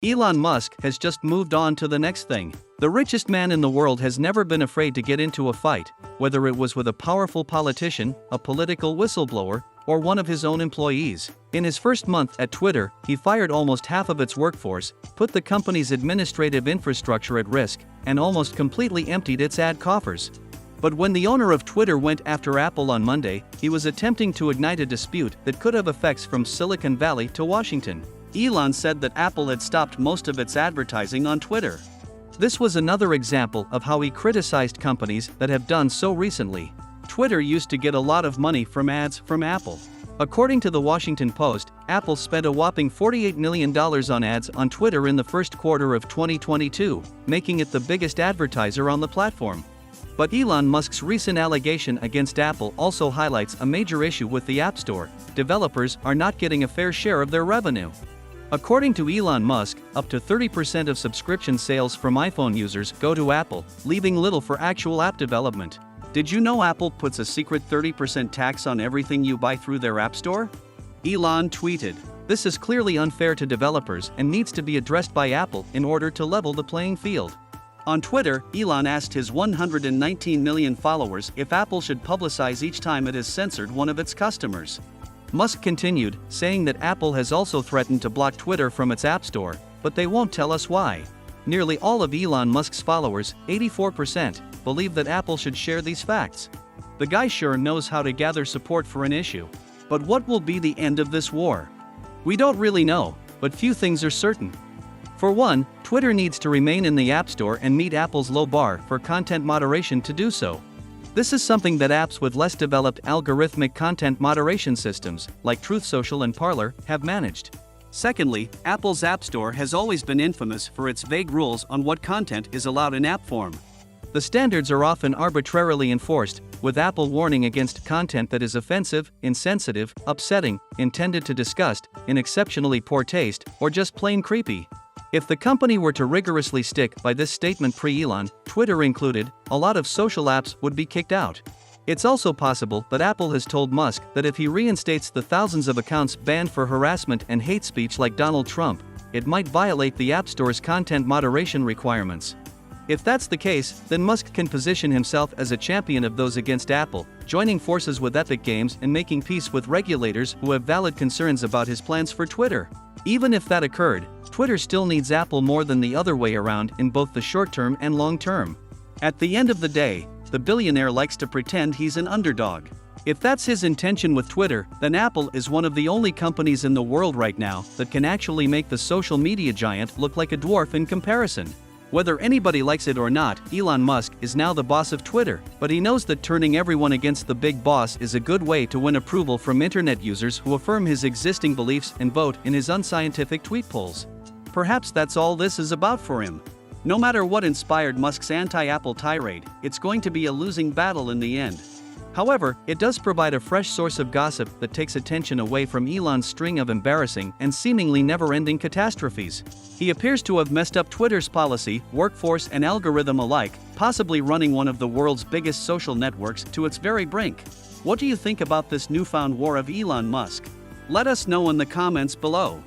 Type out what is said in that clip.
Elon Musk has just moved on to the next thing. The richest man in the world has never been afraid to get into a fight, whether it was with a powerful politician, a political whistleblower, or one of his own employees. In his first month at Twitter, he fired almost half of its workforce, put the company's administrative infrastructure at risk, and almost completely emptied its ad coffers. But when the owner of Twitter went after Apple on Monday, he was attempting to ignite a dispute that could have effects from Silicon Valley to Washington. Elon said that Apple had stopped most of its advertising on Twitter. This was another example of how he criticized companies that have done so recently. Twitter used to get a lot of money from ads from Apple. According to the Washington Post, Apple spent a whopping $48 million on ads on Twitter in the first quarter of 2022, making it the biggest advertiser on the platform. But Elon Musk's recent allegation against Apple also highlights a major issue with the App Store. Developers are not getting a fair share of their revenue. According to Elon Musk, up to 30% of subscription sales from iPhone users go to Apple, leaving little for actual app development. Did you know Apple puts a secret 30% tax on everything you buy through their App Store? Elon tweeted, "This is clearly unfair to developers and needs to be addressed by Apple in order to level the playing field." On Twitter, Elon asked his 119 million followers if Apple should publicize each time it has censored one of its customers. Musk continued, saying that Apple has also threatened to block Twitter from its App Store, but they won't tell us why. Nearly all of Elon Musk's followers, 84%, believe that Apple should share these facts. The guy sure knows how to gather support for an issue. But what will be the end of this war? We don't really know, but few things are certain. For one, Twitter needs to remain in the App Store and meet Apple's low bar for content moderation to do so. This is something that apps with less developed algorithmic content moderation systems, like Truth Social and Parler, have managed. Secondly, Apple's App Store has always been infamous for its vague rules on what content is allowed in app form. The standards are often arbitrarily enforced, with Apple warning against content that is offensive, insensitive, upsetting, intended to disgust, in exceptionally poor taste, or just plain creepy. If the company were to rigorously stick by this statement pre-Elon, Twitter included, a lot of social apps would be kicked out. It's also possible that Apple has told Musk that if he reinstates the thousands of accounts banned for harassment and hate speech like Donald Trump, it might violate the App Store's content moderation requirements. If that's the case, then Musk can position himself as a champion of those against Apple, joining forces with Epic Games and making peace with regulators who have valid concerns about his plans for Twitter. Even if that occurred, Twitter still needs Apple more than the other way around in both the short term and long term. At the end of the day, the billionaire likes to pretend he's an underdog. If that's his intention with Twitter, then Apple is one of the only companies in the world right now that can actually make the social media giant look like a dwarf in comparison. Whether anybody likes it or not, Elon Musk is now the boss of Twitter, but he knows that turning everyone against the big boss is a good way to win approval from internet users who affirm his existing beliefs and vote in his unscientific tweet polls. Perhaps that's all this is about for him. No matter what inspired Musk's anti-Apple tirade, it's going to be a losing battle in the end. However, it does provide a fresh source of gossip that takes attention away from Elon's string of embarrassing and seemingly never-ending catastrophes. He appears to have messed up Twitter's policy, workforce and algorithm alike, possibly running one of the world's biggest social networks to its very brink. What do you think about this newfound war of Elon Musk? Let us know in the comments below.